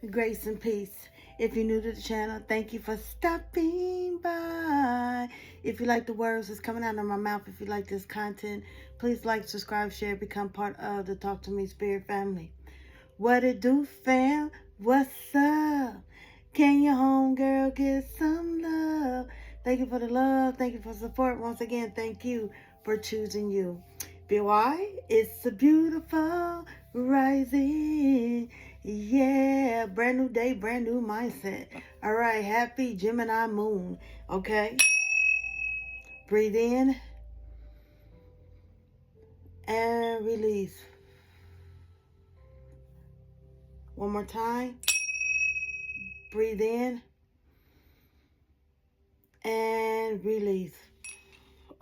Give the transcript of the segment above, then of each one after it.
Grace and peace. If you're new to the channel, thank you for stopping by. If you like the words that's coming out of my mouth, if you like this content, please like, subscribe, share, become part of the Talk to Me Spirit family. What it do, fam? What's up? Can your homegirl get some love? Thank you for the love. Thank you for support. Once again, thank you for choosing you. BY, it's a beautiful rising. Yeah, brand new day, brand new mindset. All right, happy Gemini moon. Okay, breathe in and release. One more time. Breathe in and release.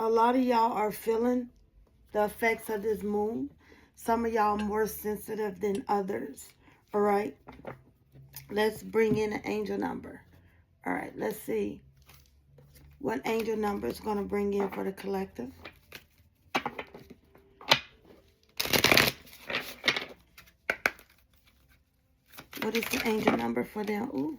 A lot of y'all are feeling the effects of this moon. Some of y'all more sensitive than others. All right, let's bring in an angel number. All right, let's see what angel number is going to bring in for the collective. What is the angel number for them? Ooh.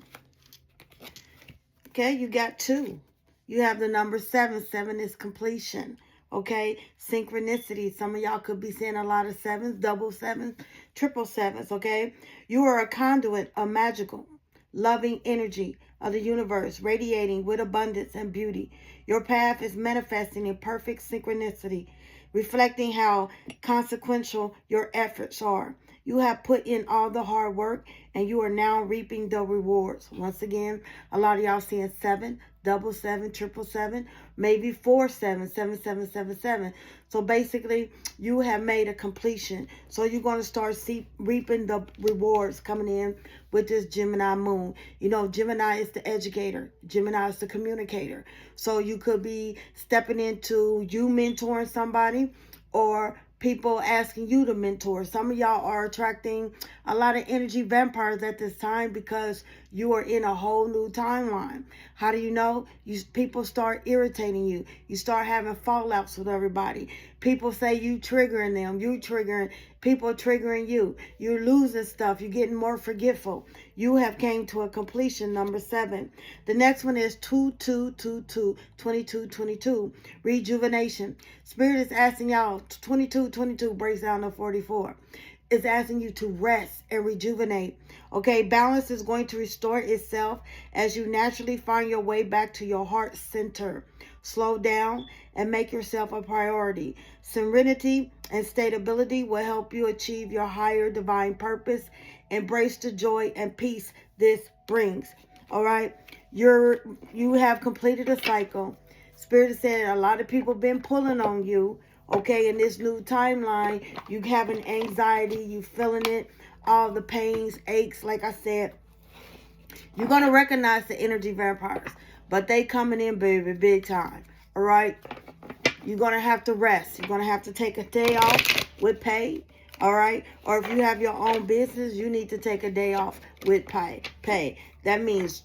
Okay, you got 2. You have the number 7. 7 is completion. Okay, synchronicity. Some of y'all could be seeing a lot of 7s, double 7s, triple 7s. Okay, you are a conduit of magical, loving energy of the universe, radiating with abundance and beauty. Your path is manifesting in perfect synchronicity, reflecting how consequential your efforts are. You have put in all the hard work and you are now reaping the rewards. Once again, a lot of y'all seeing 7, double 7, triple 7, maybe 4 7, 7 7 7 7. So basically, you have made a completion. So you're going to start reaping the rewards coming in with this Gemini moon. You know, Gemini is the educator. Gemini is the communicator. So you could be stepping into you mentoring somebody, or people asking you to mentor. Some of y'all are attracting a lot of energy vampires at this time because you are in a whole new timeline. How do you know? People start irritating you. You start having fallouts with everybody. People say you triggering them. You triggering people, triggering you. You're losing stuff. You're getting more forgetful. You have came to a completion, number 7. The next one is 2222, 2222, rejuvenation. Spirit is asking y'all, 2222 breaks down to 44. It's asking you to rest and rejuvenate. Okay, balance is going to restore itself as you naturally find your way back to your heart center. Slow down and make yourself a priority. Serenity and stability will help you achieve your higher divine purpose. Embrace the joy and peace this brings. All right, you have completed a cycle. Spirit said a lot of people been pulling on you. Okay, in this new timeline, you having anxiety, you feeling it, all the pains, aches. Like I said, you're going to recognize the energy vampires, but they coming in, baby, big time. All right, you're going to have to rest. You're going to have to take a day off with pay. All right, or if you have your own business, you need to take a day off with pay. That means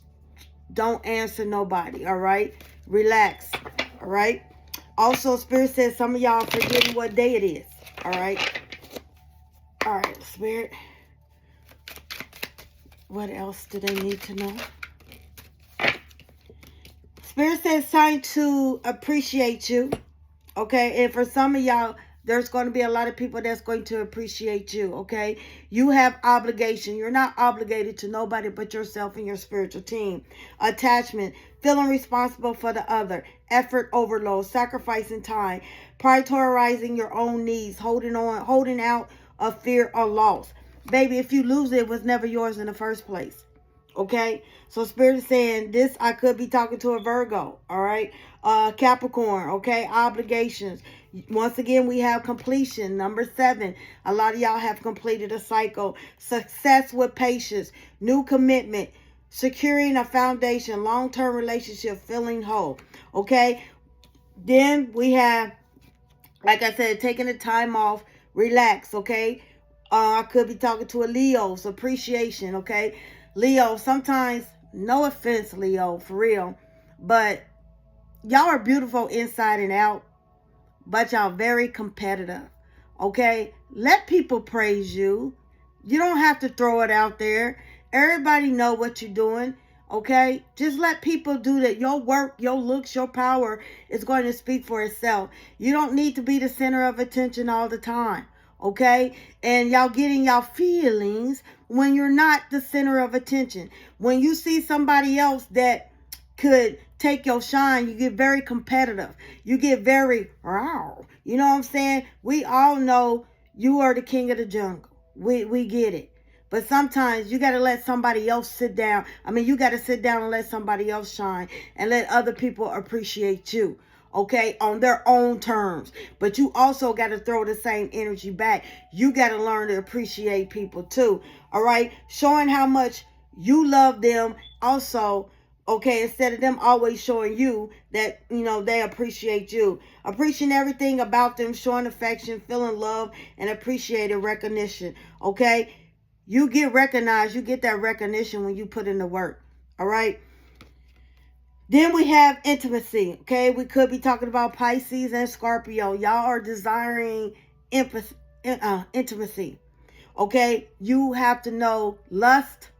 don't answer nobody. All right, relax. All right. Also, Spirit says some of y'all forgetting what day it is. All right. All right, Spirit. What else do they need to know? Spirit says time to appreciate you. Okay. And for some of y'all, there's going to be a lot of people that's going to appreciate you. Okay. You have obligation. You're not obligated to nobody but yourself and your spiritual team. Attachment. Feeling responsible for the other. Effort overload. Sacrificing time. Prioritizing your own needs. Holding out of fear or loss. Baby, if you lose it, it was never yours in the first place. Okay, so Spirit is saying this. I could be talking to a Virgo. All right, Capricorn. Okay, obligations. Once again, we have completion, number 7. A lot of y'all have completed a cycle. Success with patience, new commitment, securing a foundation, long-term relationship, feeling whole. Okay, then we have, like I said, taking the time off, relax. Okay, I could be talking to a Leo's appreciation. Okay, Leo, sometimes, no offense, Leo, for real, but y'all are beautiful inside and out, but y'all very competitive. Okay, let people praise you. You don't have to throw it out there. Everybody know what you're doing. Okay, just let people do that. Your work, your looks, your power is going to speak for itself. You don't need to be the center of attention all the time. Okay, and y'all getting y'all feelings when you're not the center of attention. When you see somebody else that could take your shine, you get very competitive. You get very wow. You know what I'm saying? We all know you are the king of the jungle. We get it. But sometimes you got to let somebody else sit down. I mean, you got to sit down and let somebody else shine and let other people appreciate you, okay, on their own terms. But you also got to throw the same energy back. You got to learn to appreciate people too, all right? Showing how much you love them also, okay, instead of them always showing you that, you know, they appreciate you. Appreciating everything about them, showing affection, feeling love, and appreciating recognition, okay? You get recognized. You get that recognition when you put in the work. All right. Then we have intimacy. Okay. We could be talking about Pisces and Scorpio. Y'all are desiring intimacy. Okay. You have to know lust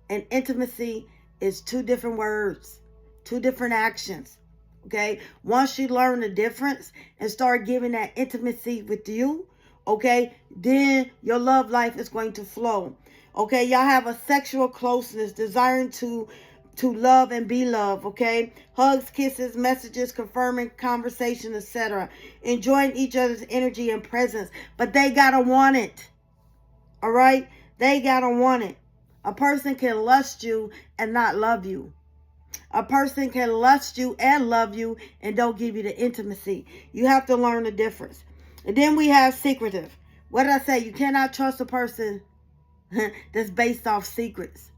and intimacy is two different words, two different actions. Okay. Once you learn the difference and start giving that intimacy with you, okay, then your love life is going to flow. Okay, y'all have a sexual closeness, desiring to love and be loved. Okay, hugs, kisses, messages, confirming conversation, etc. Enjoying each other's energy and presence, but they gotta want it. All right, they gotta want it. A person can lust you and not love you. A person can lust you and love you and don't give you the intimacy. You have to learn the difference. And then we have secretive. What did I say? You cannot trust a person that's based off secrets.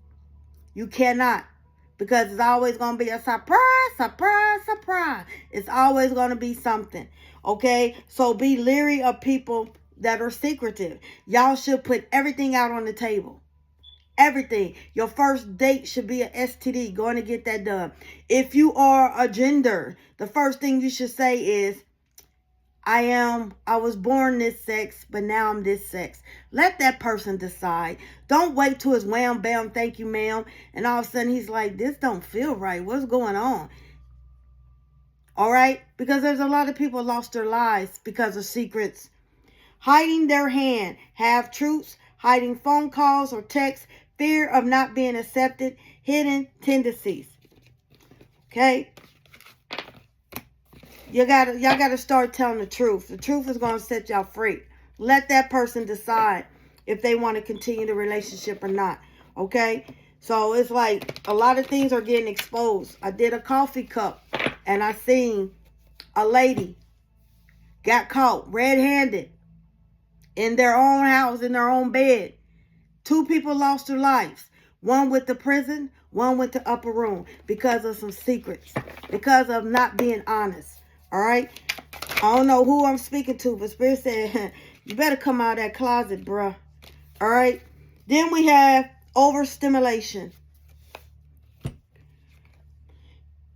You cannot. Because it's always going to be a surprise, surprise, surprise. It's always going to be something. Okay? So be leery of people that are secretive. Y'all should put everything out on the table. Everything. Your first date should be an STD. Going to get that done. If you are a gender, the first thing you should say is, I was born this sex, but now I'm this sex. Let that person decide. Don't wait till it's wham, bam, thank you, ma'am. And all of a sudden he's like, this don't feel right. What's going on? All right? Because there's a lot of people lost their lives because of secrets. Hiding their hand. Have truths. Hiding phone calls or texts. Fear of not being accepted. Hidden tendencies. Okay? Y'all gotta start telling the truth. The truth is gonna set y'all free. Let that person decide if they want to continue the relationship or not. Okay? So it's like a lot of things are getting exposed. I did a coffee cup and I seen a lady got caught red-handed in their own house, in their own bed. 2 people lost their lives. One went to prison, one went to upper room because of some secrets, because of not being honest. All right? I don't know who I'm speaking to, but Spirit said, you better come out of that closet, bruh. All right? Then we have overstimulation.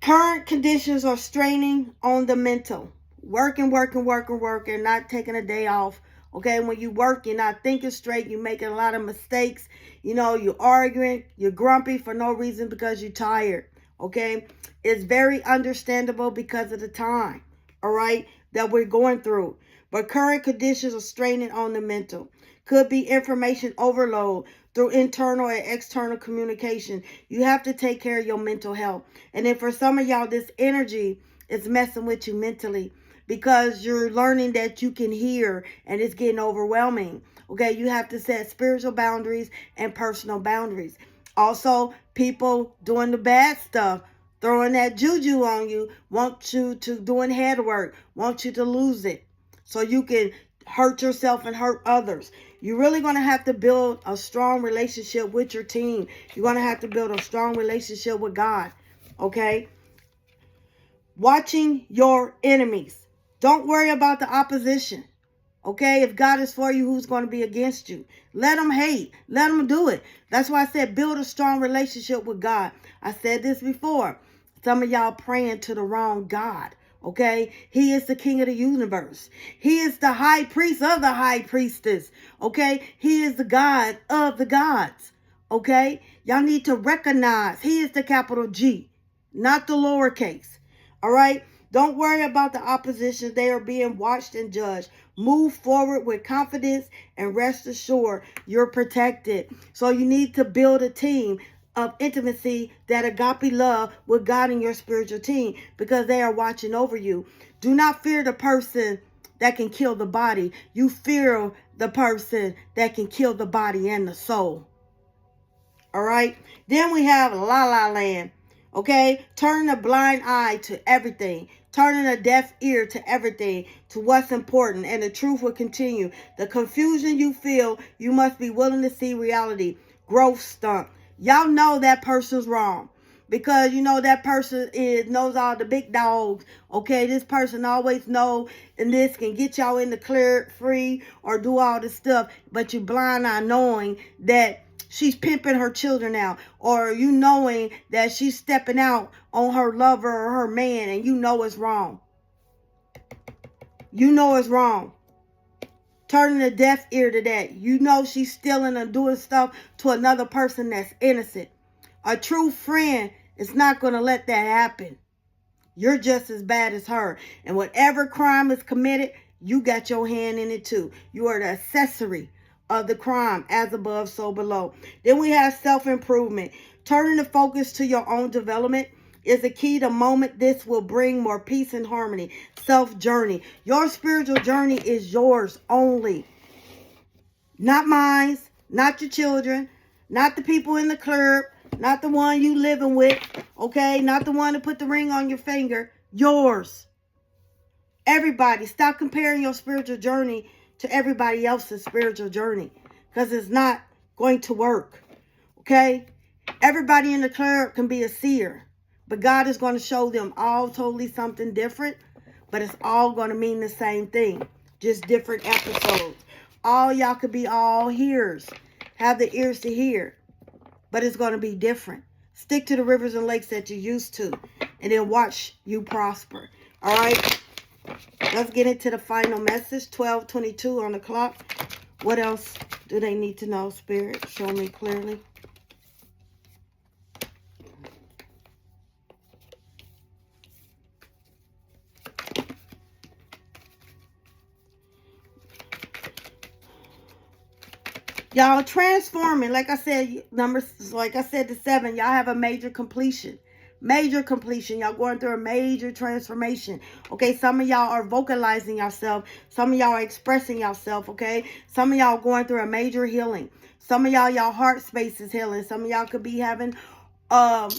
Current conditions are straining on the mental. Working, not taking a day off. Okay, when you work, you're not thinking straight. You're making a lot of mistakes. You know, you're arguing. You're grumpy for no reason because you're tired. Okay, it's very understandable because of the time, all right, that we're going through. But current conditions are straining on the mental. Could be information overload through internal and external communication. You have to take care of your mental health. And then for some of y'all, this energy is messing with you mentally because you're learning that you can hear and it's getting overwhelming. Okay, you have to set spiritual boundaries and personal boundaries. Also, people doing the bad stuff, throwing that juju on you, want you to doing head work, want you to lose it so you can hurt yourself and hurt others. You're really going to have to build a strong relationship with your team. You're going to have to build a strong relationship with God. Okay? Watching your enemies. Don't worry about the opposition. Okay, if God is for you, who's going to be against you? Let them hate. Let them do it. That's why I said build a strong relationship with God. I said this before. Some of y'all praying to the wrong God. Okay, he is the king of the universe. He is the high priest of the high priestess. Okay, he is the God of the gods. Okay? Y'all need to recognize he is the capital G, not the lowercase. All right? Don't worry about the opposition. They are being watched and judged. Move forward with confidence and rest assured you're protected. So you need to build a team of intimacy, that agape love with God in your spiritual team, because they are watching over you. Do not fear the person that can kill the body. You fear the person that can kill the body and the soul. All right. Then we have La La Land. Okay. Turning a blind eye to everything. Turning a deaf ear to everything, to what's important. And the truth will continue. The confusion you feel, you must be willing to see reality. Growth stunt. Y'all know that person's wrong. Because you know that person knows all the big dogs. Okay, this person always know, and this can get y'all in the clear free or do all this stuff. But you blind eye knowing that she's pimping her children out, or you knowing that she's stepping out on her lover or her man, and you know it's wrong. You know it's wrong. Turning a deaf ear to that. You know she's stealing and doing stuff to another person that's innocent. A true friend is not going to let that happen. You're just as bad as her. And whatever crime is committed, you got your hand in it too. You are the accessory of the crime, as above, so below. Then we have self-improvement. Turning the focus to your own development is the key to moment. This will bring more peace and harmony. Self-journey. Your spiritual journey is yours only. Not mine, not your children, not the people in the club, not the one you living with, okay? Not the one that put the ring on your finger. Yours. Everybody, stop comparing your spiritual journey to everybody else's spiritual journey, because it's not going to work, okay? Everybody in the club can be a seer, but God is going to show them all totally something different, but it's all going to mean the same thing, just different episodes. All y'all could be all hearers, have the ears to hear, but it's going to be different. Stick to the rivers and lakes that you're used to, and then watch you prosper. All right? Let's get into the final message. 12:22 on the clock. What else do they need to know, Spirit? Show me clearly. Y'all transforming, like I said, the 7, y'all have a major completion. Major completion. Y'all going through a major transformation. Okay, some of y'all are vocalizing yourself. Some of y'all are expressing yourself, okay? Some of y'all going through a major healing. Some of y'all heart space is healing. Some of y'all could be having heart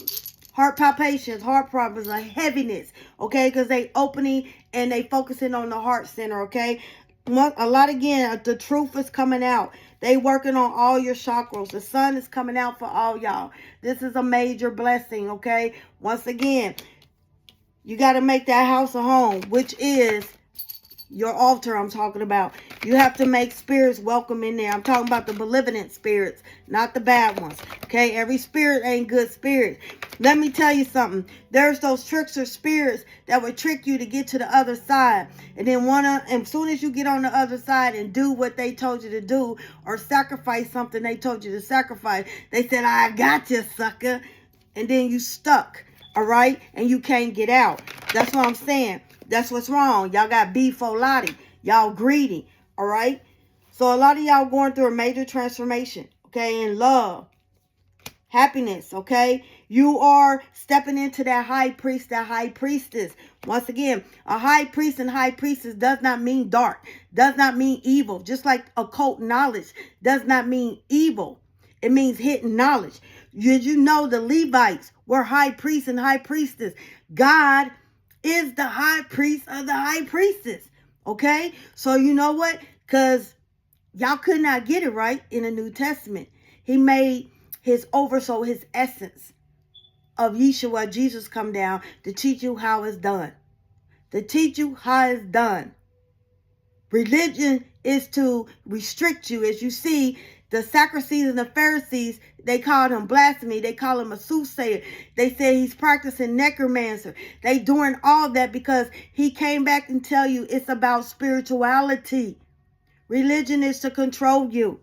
palpitations, heart problems, a heaviness, okay? Because they opening and they focusing on the heart center, okay? A lot again, the truth is coming out. They working on all your chakras. The sun is coming out for all y'all. This is a major blessing, okay? Once again, you got to make that house a home, which is your altar I'm talking about. You have to make spirits welcome in there. I'm talking about the malevolent spirits, not the bad ones. Okay, every spirit ain't good spirit. Let me tell you something. There's those trickster spirits that would trick you to get to the other side. And then as soon as you get on the other side and do what they told you to do, or sacrifice something they told you to sacrifice, they said, I got you, sucker. And then you stuck, all right? And you can't get out. That's what I'm saying. That's what's wrong. Y'all got B-Folati. Y'all greedy. All right? So a lot of y'all going through a major transformation. Okay? In love. Happiness. Okay? You are stepping into that high priest, that high priestess. Once again, a high priest and high priestess does not mean dark. Does not mean evil. Just like occult knowledge does not mean evil. It means hidden knowledge. You know the Levites were high priests and high priestess. God is the high priest of the high priestess. Okay? So you know what? Because y'all could not get it right in the New Testament. He made his oversoul, his essence of Yeshua, Jesus, come down to teach you how it's done. To teach you how it's done. Religion is to restrict you. As you see, the Sadducees and the Pharisees, they called him blasphemy. They call him a soothsayer. They say he's practicing necromancer. They doing all that because he came back and tell you it's about spirituality. Religion is to control you.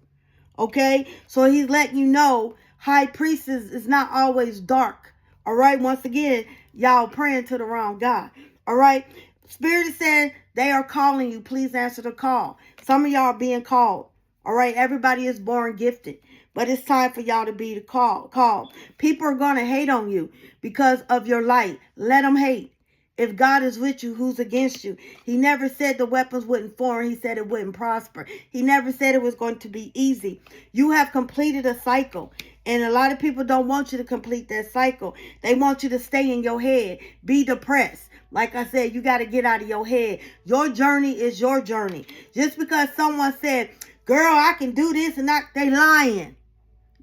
Okay? So he's letting you know high priestess is not always dark. All right. Once again, y'all praying to the wrong God. All right. Spirit is saying they are calling you. Please answer the call. Some of y'all are being called. All right. Everybody is born gifted. But it's time for y'all to be called. People are going to hate on you because of your light. Let them hate. If God is with you, who's against you? He never said the weapons wouldn't form. He said it wouldn't prosper. He never said it was going to be easy. You have completed a cycle. And a lot of people don't want you to complete that cycle. They want you to stay in your head. Be depressed. Like I said, you got to get out of your head. Your journey is your journey. Just because someone said, girl, I can do this and that, they lying.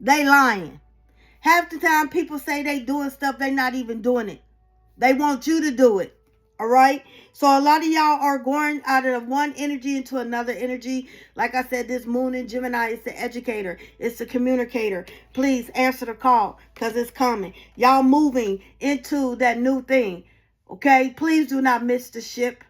They lying. Half the time people say they doing stuff, they not even doing it. They want you to do it. All right. So a lot of y'all are going out of one energy into another energy. Like I said, this moon in Gemini is the educator. It's the communicator. Please answer the call because it's coming. Y'all moving into that new thing. Okay. Please do not miss the ship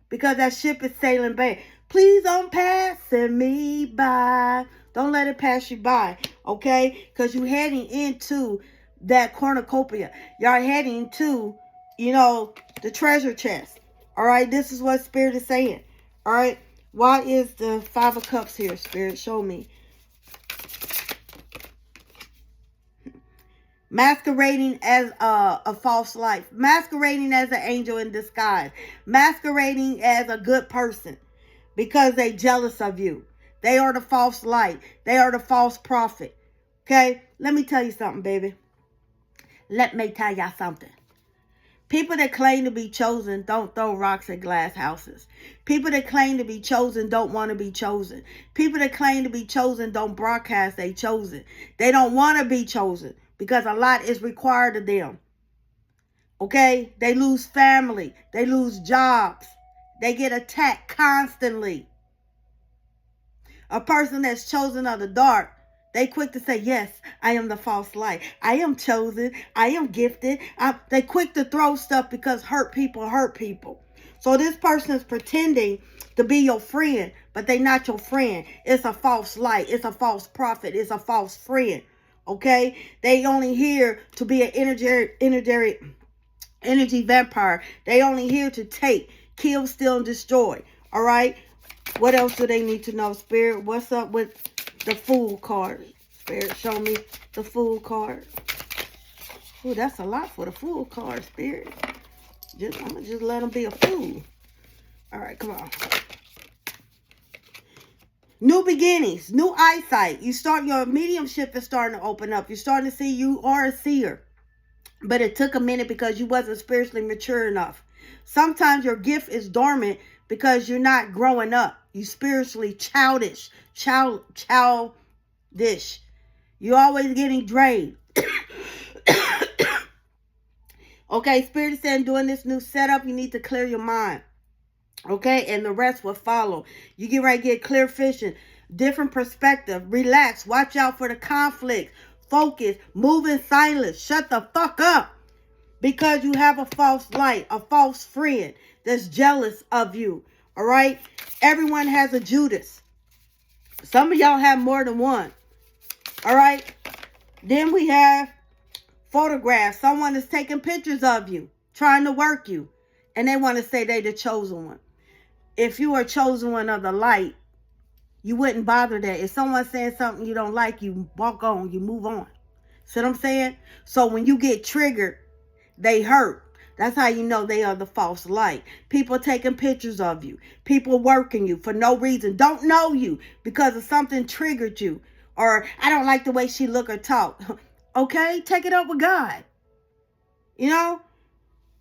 because that ship is sailing back. Please don't pass me by. Don't let it pass you by. Okay. Because you're heading into that cornucopia. Y'all heading to, the treasure chest. All right. This is what Spirit is saying. All right. Why is the 5 of Cups here, Spirit? Show me. Masquerading as a false life. Masquerading as an angel in disguise. Masquerading as a good person because they jealous of you. They are the false light. They are the false prophet. Okay. Let me tell you something, baby. Let me tell y'all something. People that claim to be chosen don't throw rocks at glass houses. People that claim to be chosen don't want to be chosen. People that claim to be chosen don't broadcast they chosen. They don't want to be chosen because a lot is required of them. Okay? They lose family. They lose jobs. They get attacked constantly. A person that's chosen of the dark, they quick to say, yes, I am the false light. I am chosen. I am gifted. They quick to throw stuff because hurt people hurt people. So this person is pretending to be your friend, but they not your friend. It's a false light. It's a false prophet. It's a false friend. Okay? They only here to be an energy vampire. They only here to take, kill, steal, and destroy. All right? What else do they need to know, Spirit? What's up with the Fool card? Spirit, show me the Fool card. Oh, that's a lot for the Fool card, Spirit. I'm going to just let them be a fool. All right, come on. New beginnings, new eyesight. Your mediumship is starting to open up. You're starting to see you are a seer. But it took a minute because you wasn't spiritually mature enough. Sometimes your gift is dormant because you're not growing up. You spiritually childish. You're always getting drained. Okay, Spirit is saying during this new setup, you need to clear your mind. Okay, and the rest will follow. You get ready to get clear vision, different perspective, relax, watch out for the conflict, focus, move in silence, shut the fuck up. Because you have a false light, a false friend that's jealous of you. All right, everyone has a Judas. Some of y'all have more than one. All right, then we have photographs. Someone is taking pictures of you, trying to work you, and they want to say they the chosen one. If you are chosen one of the light, you wouldn't bother that. If someone's saying something you don't like, you walk on, you move on. See what I'm saying? So when you get triggered, they hurt. That's how you know they are the false light. People taking pictures of you. People working you for no reason. Don't know you because of something triggered you. Or I don't like the way she look or talk. Okay? Take it up with God.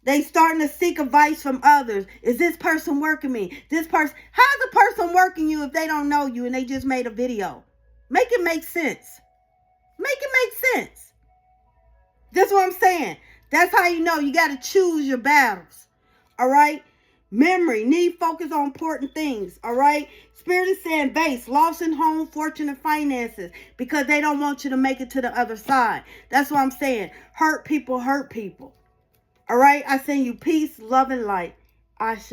They starting to seek advice from others. Is this person working me? How's the person working you if they don't know you and they just made a video? Make it make sense. Make it make sense. That's what I'm saying. That's how you know you got to choose your battles. All right? Memory. Need focus on important things. All right? Spirit is saying base. Loss in home, fortune, and finances. Because they don't want you to make it to the other side. That's what I'm saying. Hurt people hurt people. All right? I send you peace, love, and light. Ashe.